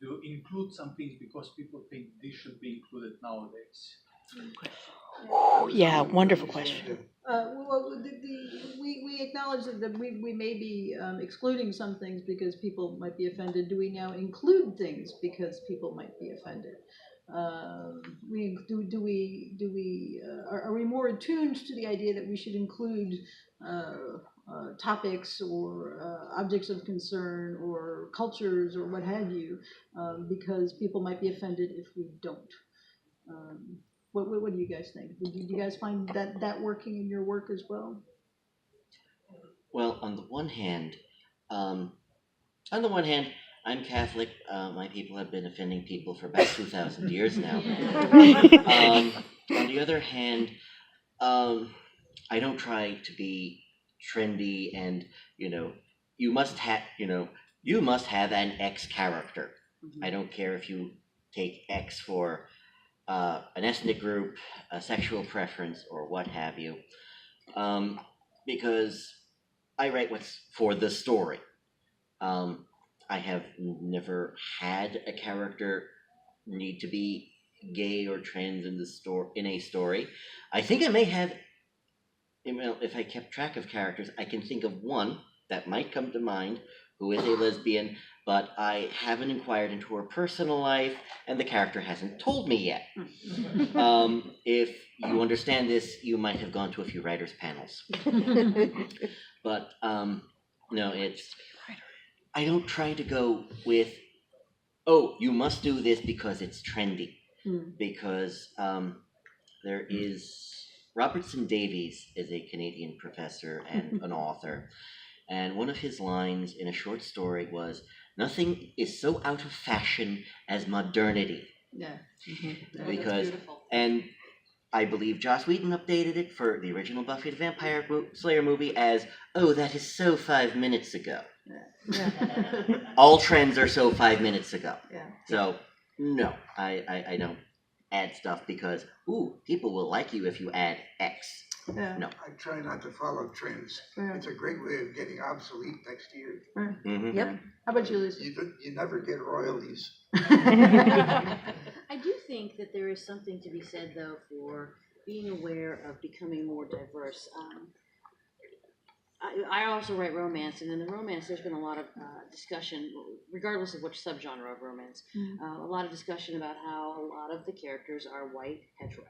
Do you include some things because people think this should be included nowadays? Yeah, wonderful question. We acknowledge that we may be excluding some things because people might be offended. Do we now include things because people might be offended? Are we more attuned to the idea that we should include topics or objects of concern or cultures or what have you, because people might be offended if we don't? What do you guys think? Do you guys find that working in your work as well? Well, on the one hand, I'm Catholic. My people have been offending people for about 2,000 years now. On the other hand, I don't try to be trendy and, you must have an X character. I don't care if you take X for an ethnic group, a sexual preference, or what have you, because I write what's for the story. I have never had a character need to be gay or trans in a story. I think I may have, if I kept track of characters, I can think of one that might come to mind who is a lesbian, but I haven't inquired into her personal life, and the character hasn't told me yet. If you understand this, you might have gone to a few writers' panels. But no, I don't try to go with, oh, you must do this because it's trendy. Because there is, Robertson Davies is a Canadian professor and an author, and one of his lines in a short story was, "Nothing is so out of fashion as modernity." Yeah. Because, and I believe Joss Whedon updated it for the original Buffy the Vampire Slayer movie as, "Oh, that is so 5 minutes ago." Yeah. All trends are so 5 minutes ago. Yeah. So, no, I don't add stuff because, ooh, people will like you if you add X. Yeah. No. I try not to follow trends. Yeah. It's a great way of getting obsolete next year. Mm-hmm. Yep. How about you, Lucy? You never get royalties. I do think that there is something to be said, though, for being aware of becoming more diverse. I also write romance, and in the romance, there's been a lot of discussion, regardless of which subgenre of romance, a lot of discussion about how a lot of the characters are white, hetero.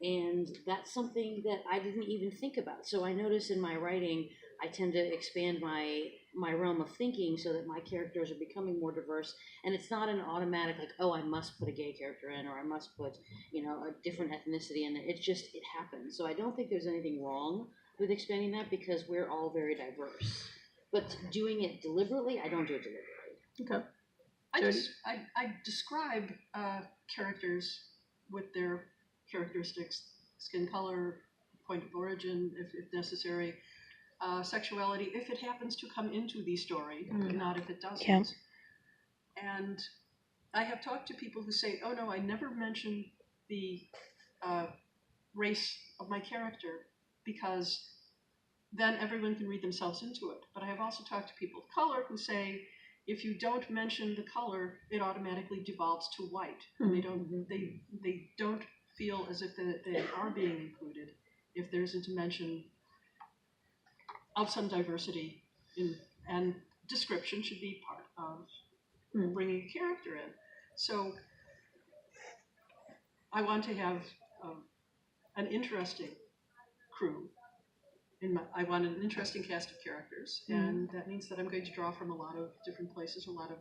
And that's something that I didn't even think about. So I notice in my writing, I tend to expand my realm of thinking so that my characters are becoming more diverse. And it's not an automatic, like, oh, I must put a gay character in, or I must put, a different ethnicity in. It happens. So I don't think there's anything wrong with expanding that because we're all very diverse. But doing it deliberately, I don't do it deliberately. Okay. I describe characters with their characteristics, skin color, point of origin, if necessary, sexuality, if it happens to come into the story, not if it doesn't. Yeah. And I have talked to people who say, oh no, I never mentioned the race of my character because then everyone can read themselves into it. But I have also talked to people of color who say, if you don't mention the color, it automatically devolves to white. And they don't feel as if they are being included if there isn't a mention of some diversity and description should be part of bringing a character in. So I want to have an interesting crew. I want an interesting cast of characters, and that means that I'm going to draw from a lot of different places, a lot of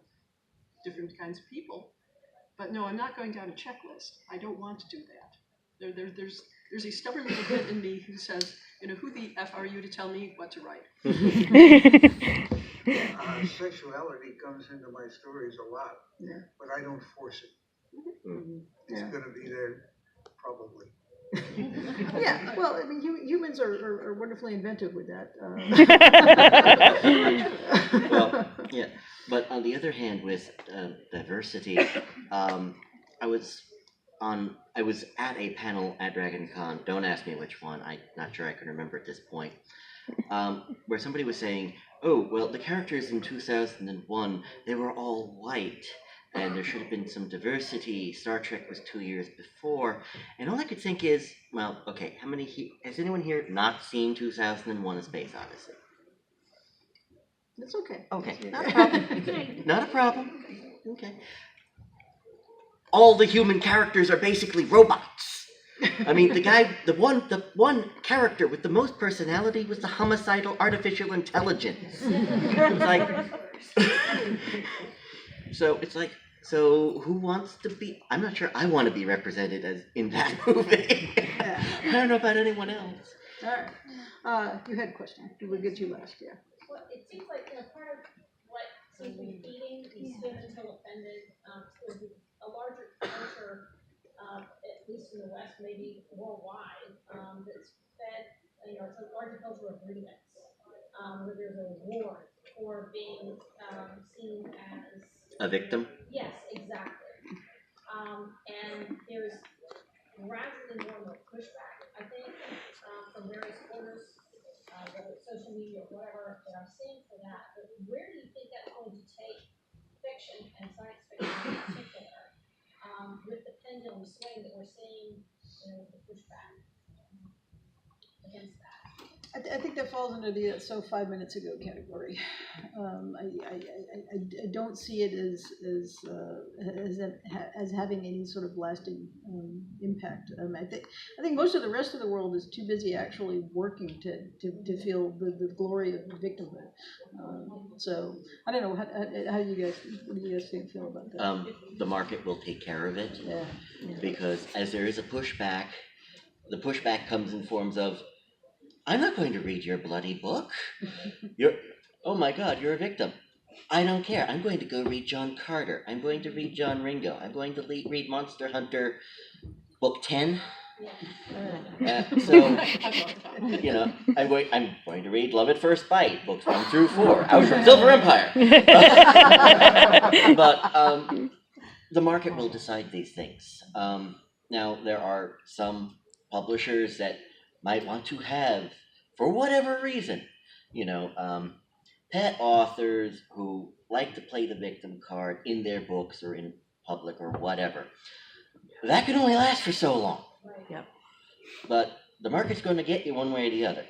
different kinds of people. But no, I'm not going down a checklist. I don't want to do that. There's a stubborn little bit in me who says, who the F are you to tell me what to write? Sexuality comes into my stories a lot, but I don't force it. It's going to be there, probably. Yeah, well, I mean, humans are wonderfully inventive with that. Well, yeah, but on the other hand, with diversity, I was at a panel at DragonCon. Don't ask me which one. I'm not sure I can remember at this point. Where somebody was saying, "Oh, well, the characters in 2001, they were all white, and there should have been some diversity. Star Trek was 2 years before." And all I could think is, well, okay, has anyone here not seen 2001: A Space Odyssey? It's okay. Okay, not a problem. Not a problem. Okay. All the human characters are basically robots. I mean, the one character with the most personality was the homicidal artificial intelligence. It's like, so it's like, so who wants to be? I'm not sure I want to be represented as in that movie. I don't know about anyone else. All right. You had a question. We'll get you last. Yeah. Well, it seems like part of what seems to be feeding these skin until offended would be a larger culture, at least in the West, maybe worldwide, that's fed, it's a larger culture of remix, where there's a reward for being seen as A victim? Yes, exactly. And there's rather than normal pushback, I think, from various corners, whether it's social media or whatever, that I'm seeing for that. But where do you think that's going to take fiction and science fiction in particular, with the pendulum swing that we're seeing, with the pushback against that? I think that falls under the so 5 minutes ago category. I don't see it as having any sort of lasting impact. I think most of the rest of the world is too busy actually working to feel the glory of victimhood. So I don't know how do you guys feel about that? The market will take care of it. Yeah. Because as there is a pushback, the pushback comes in forms of, I'm not going to read your bloody book. Oh my God, you're a victim. I don't care. I'm going to go read John Carter. I'm going to read John Ringo. I'm going to read Monster Hunter book 10. So, I'm going to read Love at First Bite, books 1 through 4. Out from Silver Empire. But the market will decide these things. Now, there are some publishers that might want to have, for whatever reason, pet authors who like to play the victim card in their books or in public or whatever. That can only last for so long. Yep. But the market's going to get you one way or the other.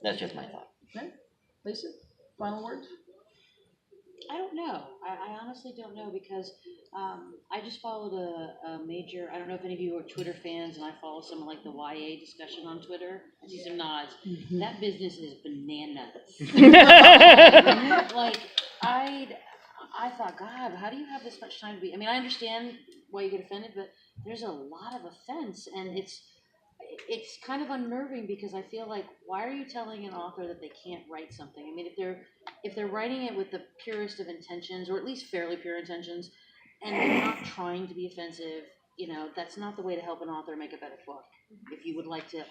That's just my thought. Okay. Lisa, final words? I don't know. I honestly don't know because I just followed a major, I don't know if any of you are Twitter fans, and I follow some of like the YA discussion on Twitter. I see some nods. Mm-hmm. That business is bananas. Like, I thought, God, how do you have this much time to be? I mean, I understand why you get offended, but there's a lot of offense, and it's kind of unnerving because I feel like, why are you telling an author that they can't write something? I mean, if they're writing it with the purest of intentions, or at least fairly pure intentions, and they're not trying to be offensive, that's not the way to help an author make a better book. If you would like to,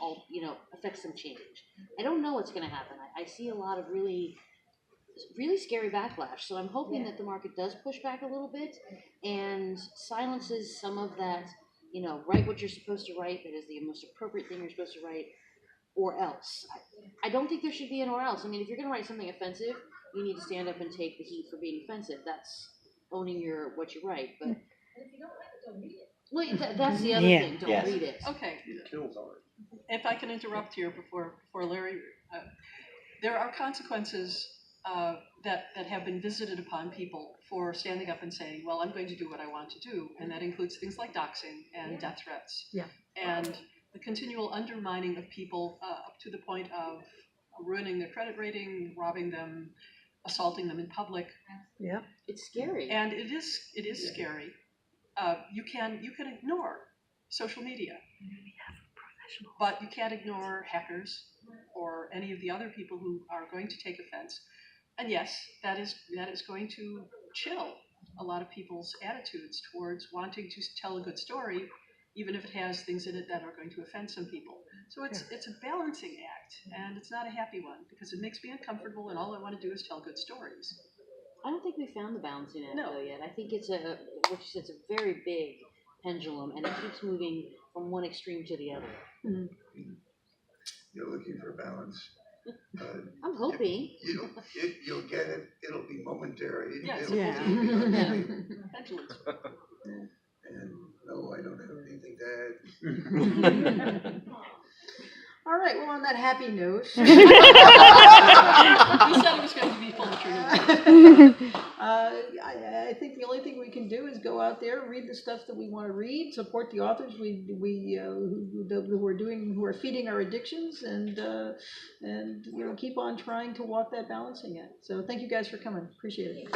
affect some change. I don't know what's going to happen. I see a lot of really scary backlash. So I'm hoping that the market does push back a little bit and silences some of that, write what you're supposed to write, that is the most appropriate thing you're supposed to write, or else. I don't think there should be an or else. I mean, if you're going to write something offensive, you need to stand up and take the heat for being offensive. That's owning what you write. But And if you don't like it, don't read it. Well, that's the other Yeah. thing. Don't Yes. read it. Okay, It kills art. if I can interrupt here before Larry, there are consequences that have been visited upon people for standing up and saying, well, I'm going to do what I want to do, and that includes things like doxing and death threats. Yeah. And the continual undermining of people up to the point of ruining their credit rating, robbing them, assaulting them in public. Yep. It's scary. And it is scary. You can ignore social media, but you can't ignore hackers or any of the other people who are going to take offense. And yes, that is going to chill a lot of people's attitudes towards wanting to tell a good story, even if it has things in it that are going to offend some people. So it's a balancing act, and it's not a happy one because it makes me uncomfortable, and all I want to do is tell good stories. I don't think we found the balancing act No. though yet. I think it's a very big pendulum, and it keeps moving from one extreme to the other. You're looking for balance. I'm hoping. You'll get it. It'll be momentary. Yes. It'll Yeah. be Pendulums. And no, I don't have anything to add. All right, well, on that happy note. We said it was going to be full of truth. I think the only thing we can do is go out there, read the stuff that we want to read, support the authors who are feeding our addictions, and keep on trying to walk that balancing act. So thank you guys for coming. Appreciate it.